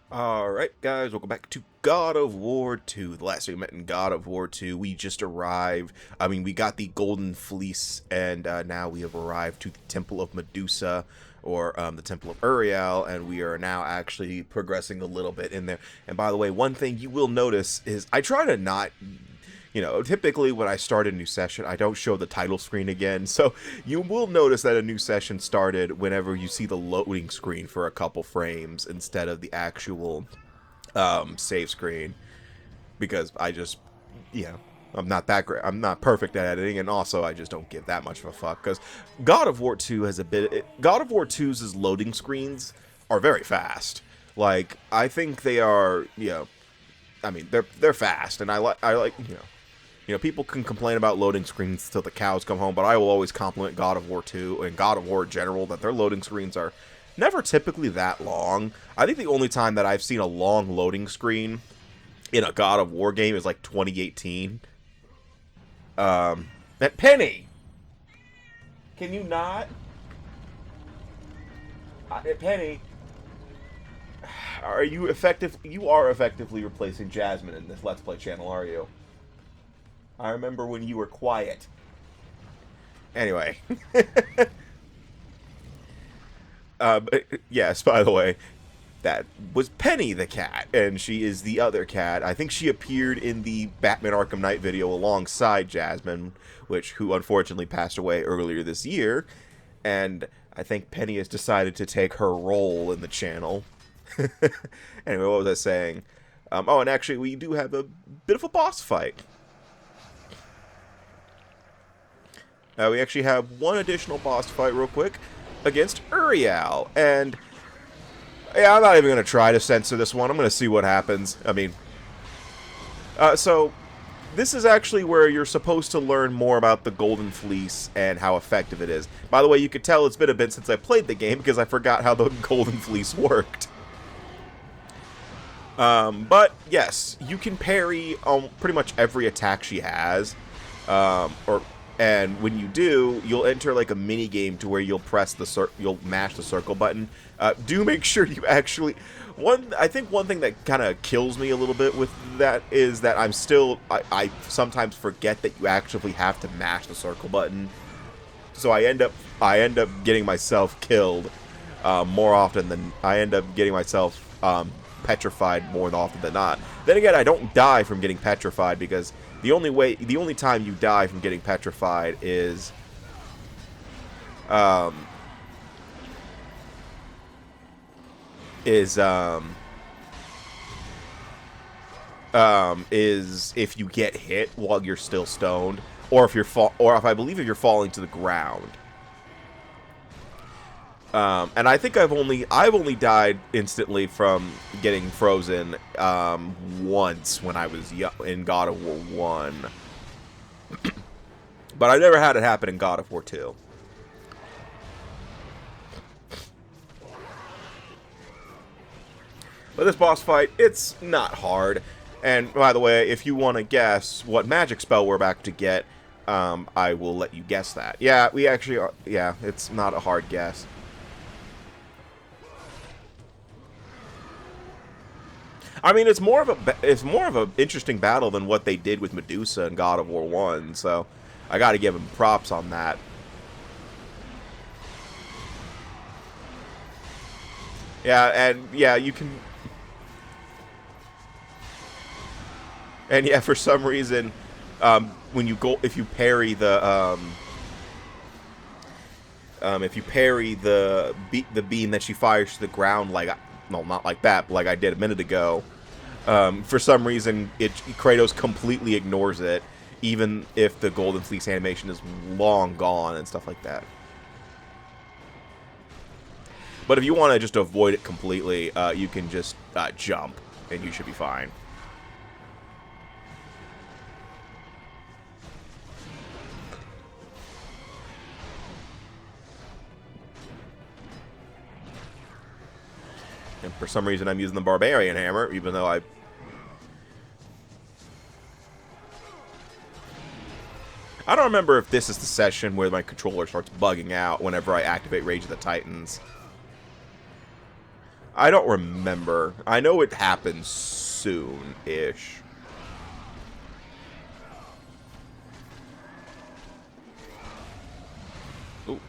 Alright guys, welcome back to God of War 2. The last time we met in God of War 2, we just arrived. We got the Golden Fleece, and now we have arrived to the Temple of Medusa, or the Temple of Uriel, and we are now actually progressing a little bit in there. And by the way, one thing you will notice is I try to not... typically when I start a new session, I don't show the title screen again, so you will notice that a new session started whenever you see the loading screen for a couple frames instead of the actual save screen, because I'm not that great. I'm not perfect at editing, and also I just don't give that much of a fuck, because God of War 2 has God of War 2's loading screens are very fast. Like, I think they are, they're fast, and I like, people can complain about loading screens till the cows come home, but I will always compliment God of War 2 and God of War in general that their loading screens are never typically that long. I think the only time that I've seen a long loading screen in a God of War game is like 2018. Penny! Can you not? Penny, are you effective? You are effectively replacing Jasmine in this Let's Play channel, are you? I remember when you were quiet. Anyway. Yes, by the way, that was Penny the cat, and she is the other cat. I think she appeared in the Batman Arkham Knight video alongside Jasmine, who unfortunately passed away earlier this year, and I think Penny has decided to take her role in the channel. Anyway, what was I saying? Oh, and actually, we do have a bit of a boss fight. We actually have one additional boss fight real quick against Uriel. And, yeah, I'm not even going to try to censor this one. I'm going to see what happens. So, this is actually where you're supposed to learn more about the Golden Fleece and how effective it is. By the way, you could tell it's been a bit since I played the game because I forgot how the Golden Fleece worked. But, yes, you can parry pretty much every attack she has. And when you do, you'll enter like a mini game to where you'll you'll mash the circle button. Do make sure you actually... I think one thing that kind of kills me a little bit with that is that I sometimes forget that you actually have to mash the circle button. So I end up getting myself killed more often than... I end up getting myself petrified more often than not. Then again, I don't die from getting petrified because... The only time you die from getting petrified is if you get hit while you're still stoned, or if I believe if you're falling to the ground. And I think I've only died instantly from getting frozen once when I was in God of War 1. But I never had it happen in God of War 2. But this boss fight, it's not hard. And by the way, if you want to guess what magic spell we're about to get, I will let you guess that. Yeah, we actually are. Yeah, it's not a hard guess. I mean, it's more of an interesting battle than what they did with Medusa in God of War 1, so I got to give them props on that. Yeah, and yeah, you can... And yeah, for some reason, if you parry the the beam that she fires to the ground, like... No, not like that, but like I did a minute ago. For some reason, Kratos completely ignores it, even if the Golden Fleece animation is long gone and stuff like that. But if you want to just avoid it completely, you can just jump, and you should be fine. And for some reason, I'm using the Barbarian Hammer, even though I don't remember if this is the session where my controller starts bugging out whenever I activate Rage of the Titans. I don't remember. I know it happens soon-ish. Ooh.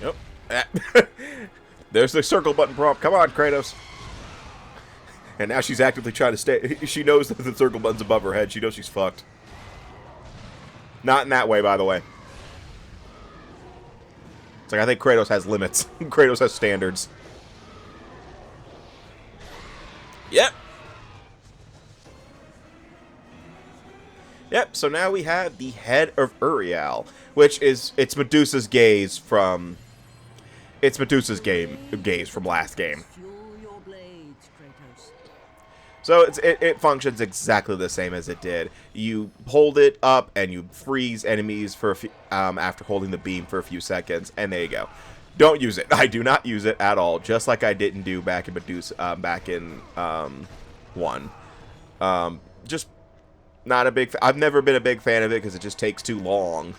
Yep. There's the circle button prompt. Come on, Kratos. And now she's actively trying to stay. She knows that the circle button's above her head. She knows she's fucked. Not in that way, by the way. It's like, I think Kratos has limits. Kratos has standards. Yep. Yep, so now we have the head of Uriel, which is, it's Medusa's gaze from... It's Medusa's gaze from last game. So it functions exactly the same as it did. You hold it up and you freeze enemies for a few, after holding the beam for a few seconds, and there you go. Don't use it. I do not use it at all, just like I didn't do back in Medusa, back in 1. Just not a big. I've never been a big fan of it because it just takes too long.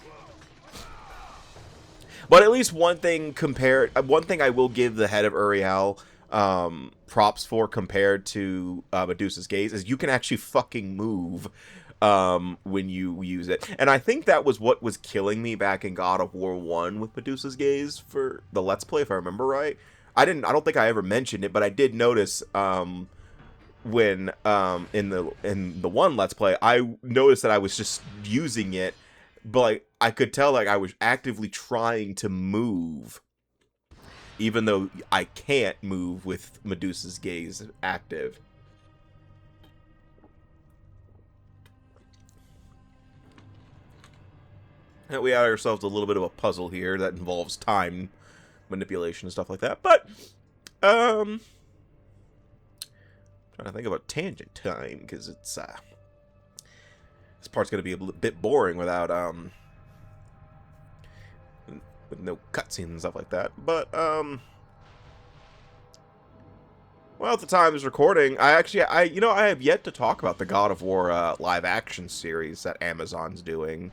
But at least one thing I will give the head of Uriel props for compared to Medusa's gaze is you can actually fucking move when you use it. And I think that was what was killing me back in God of War 1 with Medusa's gaze for the Let's Play, if I remember right. I don't think I ever mentioned it, but I did notice when in the one Let's Play, I noticed that I was just using it, but like, I could tell like I was actively trying to move, even though I can't move with Medusa's gaze active. And we had ourselves a little bit of a puzzle here that involves time manipulation and stuff like that. But trying to think about tangent time, because it's this part's gonna be a bit boring without with no cutscenes and stuff like that. But well, at the time of this recording, I have yet to talk about the God of War live action series that Amazon's doing.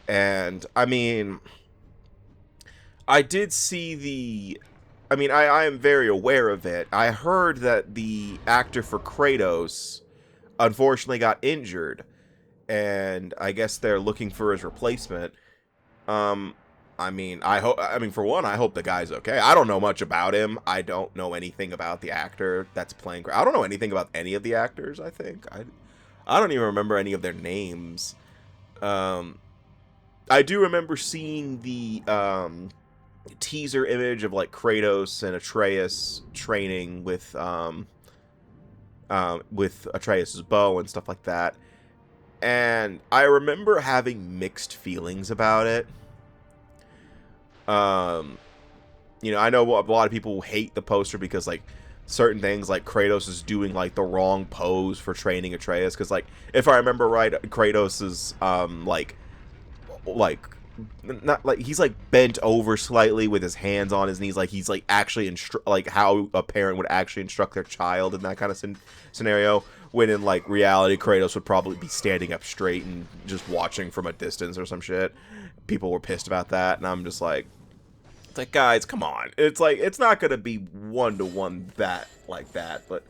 And I mean, I did see the, I mean, I am very aware of it. I heard that the actor for Kratos unfortunately got injured, and I guess they're looking for his replacement. I mean, for one, I hope the guy's okay. I don't know much about him. I don't know anything about the actor that's playing. I don't know anything about any of the actors, I think. I don't even remember any of their names. I do remember seeing the teaser image of like Kratos and Atreus training with Atreus's bow and stuff like that. And I remember having mixed feelings about it. You know, I know a lot of people hate the poster because like certain things like Kratos is doing like the wrong pose for training Atreus, because like if I remember right, Kratos is not like he's like bent over slightly with his hands on his knees, like he's like actually like how a parent would actually instruct their child in that kind of scenario, when in like reality Kratos would probably be standing up straight and just watching from a distance or some shit. People were pissed about that, and I'm just like, it's like, guys, come on. It's like, it's not gonna be one-to-one that like that, but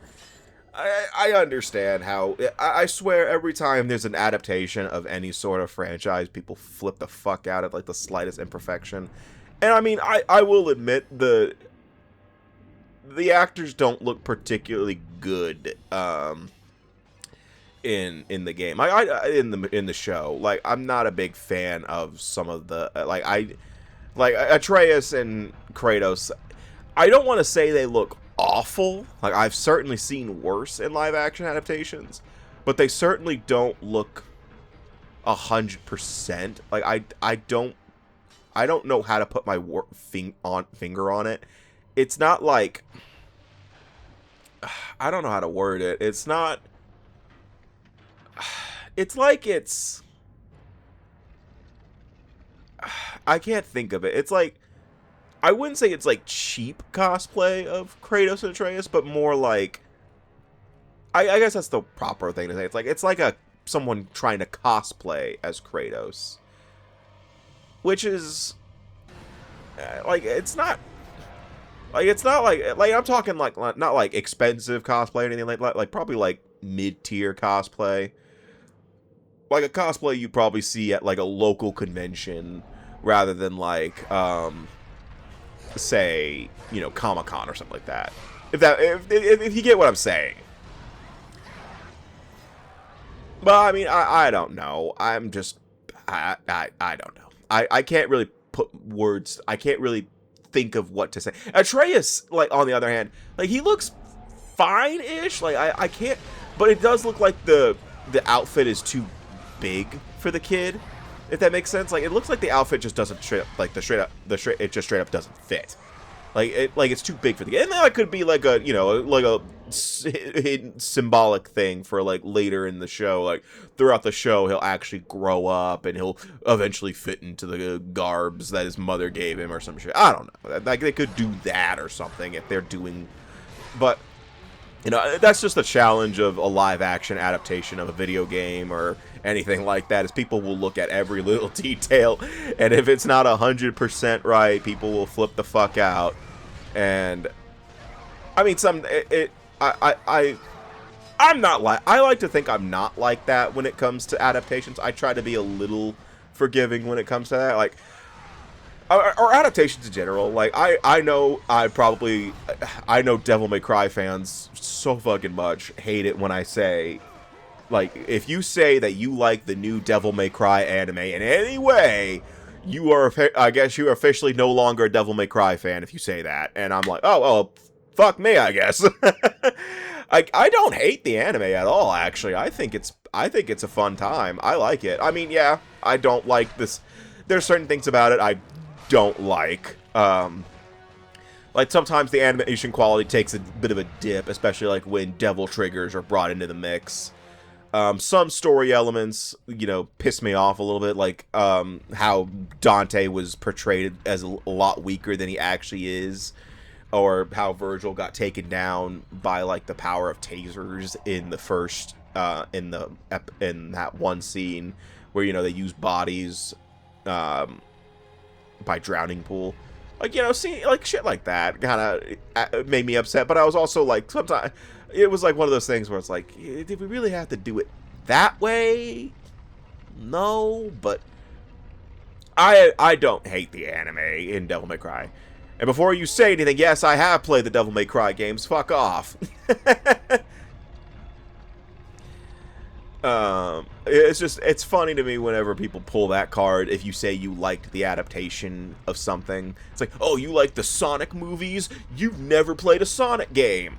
I understand how, I swear every time there's an adaptation of any sort of franchise, people flip the fuck out at like the slightest imperfection. And I mean, I will admit the actors don't look particularly good in the game. In the show. Like, I'm not a big fan of some of the like Atreus and Kratos. I don't want to say they look awful. Like, I've certainly seen worse in live action adaptations, but they certainly don't look 100%. Like I don't know how to put my finger on it. It's not like, I don't know how to word it. It's not. It's like it's. I can't think of it. It's like, I wouldn't say it's like cheap cosplay of Kratos and Atreus, but more like, I guess that's the proper thing to say. It's like a someone trying to cosplay as Kratos, which is like, it's not like I'm talking like not like expensive cosplay or anything like probably like mid-tier cosplay, like a cosplay you probably see at like a local convention rather than like say, you know, Comic-Con or something like that. If you get what I'm saying. But I mean, I don't know. I'm just I don't know. I can't really put words. I can't really think of what to say. Atreus, like, on the other hand, like, he looks fine-ish. Like, I can't, but it does look like the outfit is too big for the kid, if that makes sense. Like, it looks like the outfit just doesn't it just straight up doesn't fit. Like, it's too big for the kid. And that could be like a, you know, like a symbolic thing for like later in the show. Like, throughout the show, he'll actually grow up and he'll eventually fit into the garbs that his mother gave him or some shit. I don't know. Like, they could do that or something if they're doing, but you know, that's just the challenge of a live action adaptation of a video game or anything like that, is people will look at every little detail, and if it's not 100% right, people will flip the fuck out. And I mean, I'm not like, I like to think I'm not like that when it comes to adaptations. I try to be a little forgiving when it comes to that, like, or adaptations in general. Like, I know Devil May Cry fans so fucking much hate it when I say, like, if you say that you like the new Devil May Cry anime in any way, you are, I guess you are officially no longer a Devil May Cry fan if you say that. And I'm like, oh, well, fuck me, I guess. I don't hate the anime at all, actually. I think it's a fun time. I like it. I mean, yeah, I don't like this. There's certain things about it I don't like. Like, sometimes the animation quality takes a bit of a dip, especially like when devil triggers are brought into the mix. Some story elements, you know, piss me off a little bit, like how Dante was portrayed as a lot weaker than he actually is, or how Virgil got taken down by like the power of tasers in the first in that one scene where, you know, they use bodies by drowning pool. Like, you know, see, like, shit like that kind of made me upset. But I was also like, sometimes it was like one of those things where it's like, did we really have to do it that way? No, but I don't hate the anime in Devil May Cry. And before you say anything, yes, I have played the Devil May Cry games. Fuck off. It's funny to me whenever people pull that card if you say you liked the adaptation of something. It's like, oh, you like the Sonic movies? You've never played a Sonic game.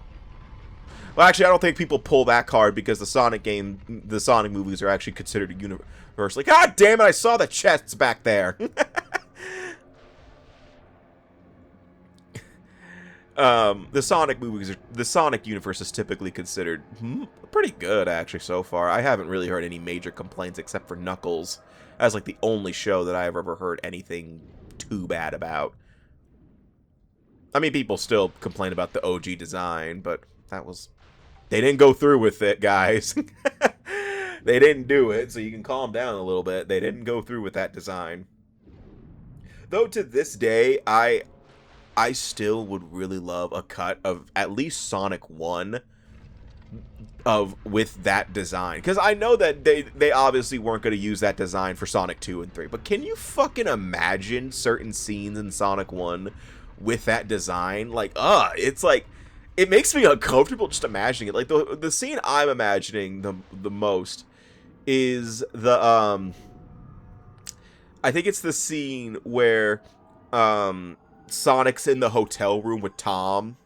Well, actually, I don't think people pull that card because the Sonic movies are actually considered universally. God damn it, I saw the chests back there. The Sonic universe is typically considered pretty good, actually, so far. I haven't really heard any major complaints except for Knuckles, as like the only show that I've ever heard anything too bad about. I mean, people still complain about the OG design, but they didn't go through with it, guys. They didn't do it, so you can calm down a little bit. They didn't go through with that design. Though to this day, I still would really love a cut of at least Sonic 1 with that design. Because I know that they obviously weren't going to use that design for Sonic 2 and 3. But can you fucking imagine certain scenes in Sonic 1 with that design? Like, it's like, it makes me uncomfortable just imagining it. Like, the scene I'm imagining the most is I think it's the scene where Sonic's in the hotel room with Tom,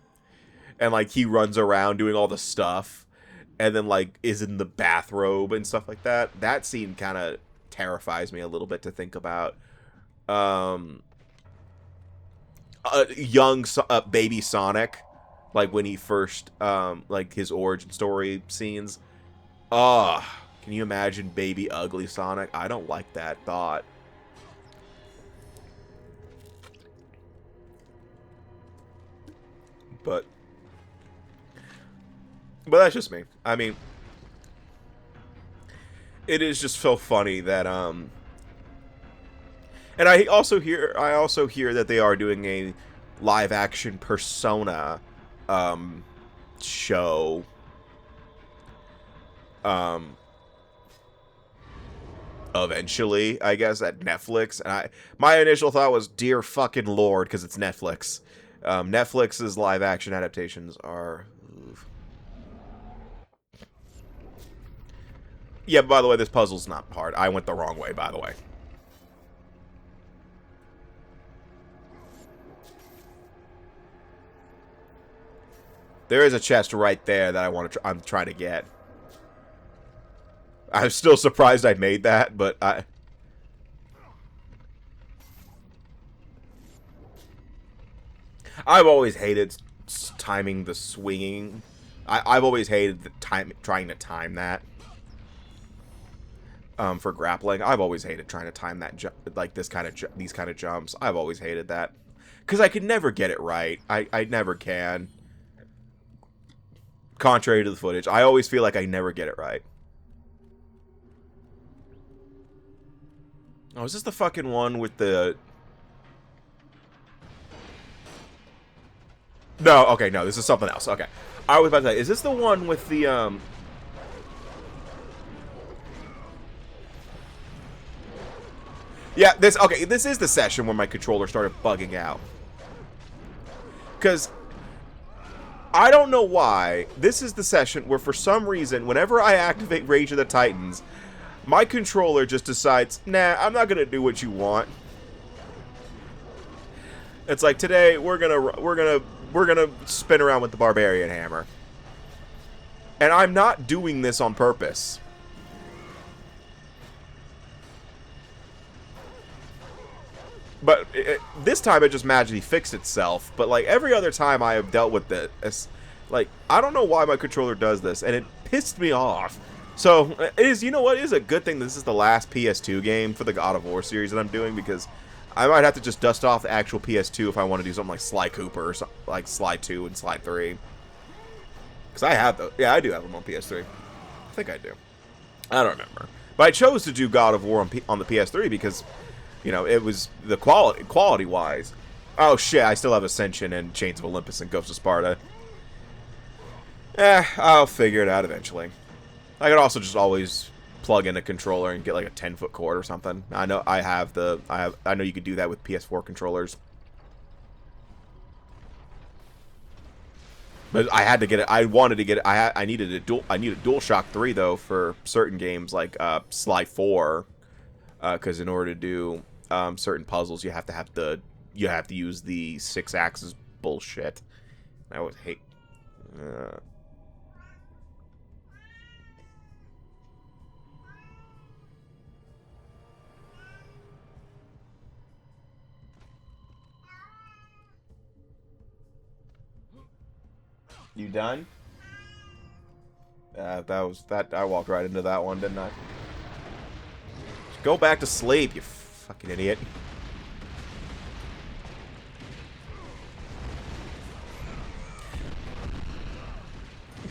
and like he runs around doing all the stuff, and then like is in the bathrobe and stuff like that. That scene kind of terrifies me a little bit to think about. Young baby Sonic, like when he first like his origin story scenes. Can you imagine baby ugly Sonic? I don't like that thought. But that's just me. I mean, it is just so funny that and I also hear that they are doing a live action Persona show eventually, I guess, at Netflix. And my initial thought was, dear fucking lord, because it's Netflix. Netflix's live action adaptations are... Oof. Yeah, by the way, this puzzle's not hard. I went the wrong way, by the way. There is a chest right there that I'm trying to get. I'm still surprised I made that, but I've always hated timing the swinging. I've always hated the trying to time that. For grappling, I've always hated trying to time that like these kind of jumps. I've always hated that because I could never get it right. I never can. Contrary to the footage, I always feel like I never get it right. Oh, is this the fucking one with the... No, okay, no, this is something else. Okay. I was about to say, is this the one with the, Yeah, this is the session where my controller started bugging out. Because I don't know why, this is the session where for some reason, whenever I activate Rage of the Titans, my controller just decides, nah, I'm not gonna do what you want. It's like, today we're gonna spin around with the Barbarian Hammer. And I'm not doing this on purpose. But this time it just magically fixed itself. But like every other time I have dealt with this, like, I don't know why my controller does this, and it pissed me off. So it is, you know what, it is a good thing this is the last PS2 game for the God of War series that I'm doing, because I might have to just dust off the actual PS2 if I want to do something like Sly Cooper or something like Sly 2 and Sly 3. Because I have those. Yeah, I do have them on PS3. I think I do. I don't remember. But I chose to do God of War on the PS3 because, you know, it was the quality-wise. Oh, shit, I still have Ascension and Chains of Olympus and Ghost of Sparta. I'll figure it out eventually. I could also just always plug in a controller and get like a 10-foot cord or something. I know I know you could do that with PS4 controllers. But I had to get it. I wanted to get it. I needed a DualShock 3 though for certain games like Sly 4, because in order to do certain puzzles, you have to use the 6-axis bullshit. I would hate. You done? That was that. I walked right into that one, didn't I? Just go back to sleep, you fucking idiot.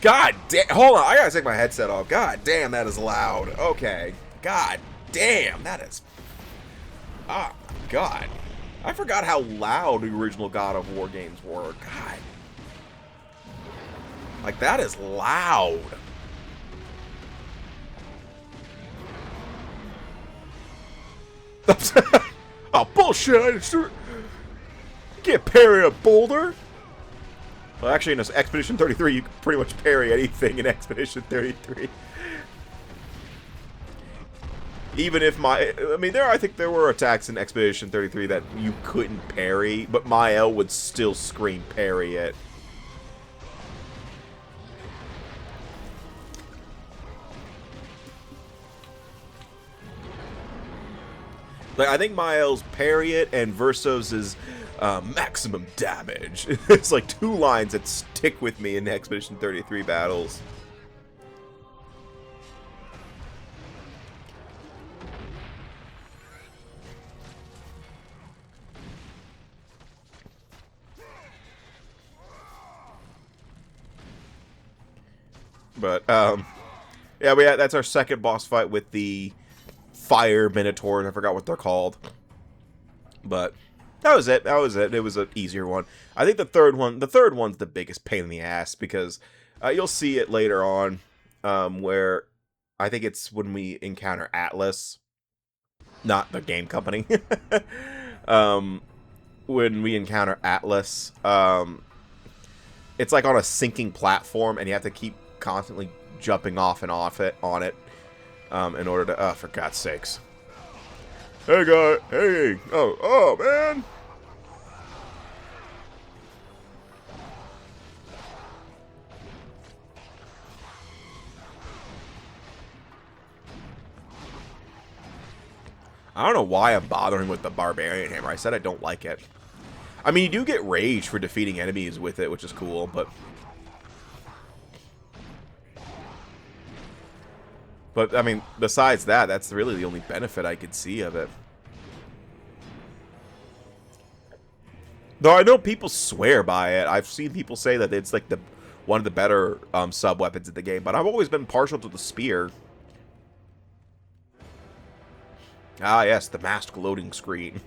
God damn! Hold on, I gotta take my headset off. God damn, that is loud. Okay. God damn, that is. Oh my god, I forgot how loud the original God of War games were. God. Like, that is loud. Oh, bullshit. I just can't parry a boulder. Well, actually, in Expedition 33, you can pretty much parry anything in Expedition 33. Even if I think there were attacks in Expedition 33 that you couldn't parry, but my L would still scream parry it. Like, I think Miles parry it and Versos is maximum damage. It's like 2 lines that stick with me in Expedition 33 battles. But yeah, that's our second boss fight with the fire minotaurs. I forgot what they're called, but that was it. That was it. It was an easier one. I think the third one's the biggest pain in the ass because you'll see it later on, where I think it's when we encounter Atlas, not the game company. When we encounter Atlas, it's like on a sinking platform, and you have to keep constantly jumping off and off it on it in order to for God's sakes. Hey guy, hey, oh man. I don't know why I'm bothering with the barbarian hammer. I said I don't like it. I mean, you do get rage for defeating enemies with it, which is cool, but I mean, besides that, that's really the only benefit I could see of it. Though I know people swear by it. I've seen people say that it's like one of the better sub-weapons in the game, but I've always been partial to the spear. Ah, yes, the masked loading screen.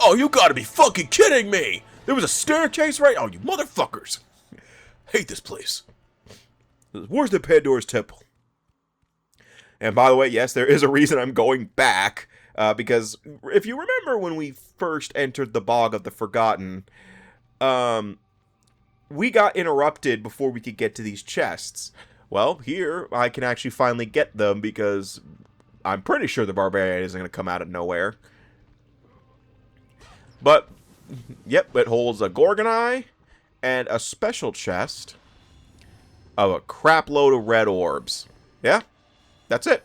Oh, you gotta be fucking kidding me! There was a staircase right? Oh, you motherfuckers! Hate this place. Where's the Pandora's Temple? And by the way, yes, there is a reason I'm going back. Because if you remember when we first entered the Bog of the Forgotten, we got interrupted before we could get to these chests. Well, here, I can actually finally get them because I'm pretty sure the Barbarian isn't going to come out of nowhere. But, yep, it holds a Gorgon Eye and a special chest of a crap load of red orbs. Yeah, that's it.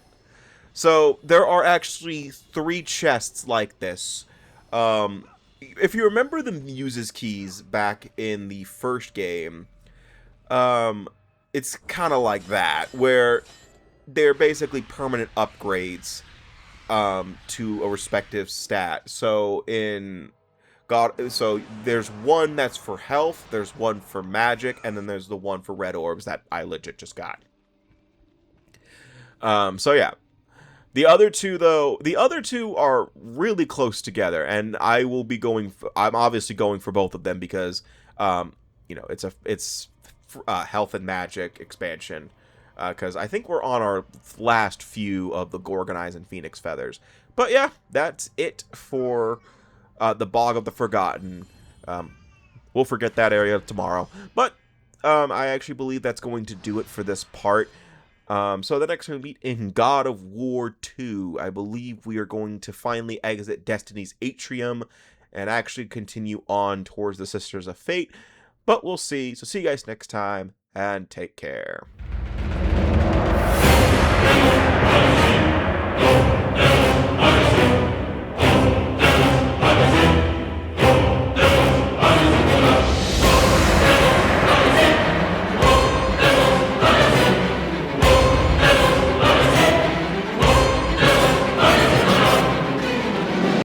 So, there are actually 3 chests like this. If you remember the Muse's Keys back in the first game, it's kind of like that, where they're basically permanent upgrades to a respective stat. So, so there's one that's for health, there's one for magic, and then there's the one for red orbs that I legit just got. So yeah. The other two, though, are really close together, and I'm obviously going for both of them because, you know, it's health and magic expansion, because I think we're on our last few of the Gorgon Eyes and Phoenix Feathers. But yeah, that's it for the Bog of the Forgotten. We'll forget that area tomorrow, but I actually believe that's going to do it for this part. So the next time we meet in God of War 2, I believe we are going to finally exit Destiny's Atrium and actually continue on towards the Sisters of Fate. But we'll see. So see you guys next time, and take care.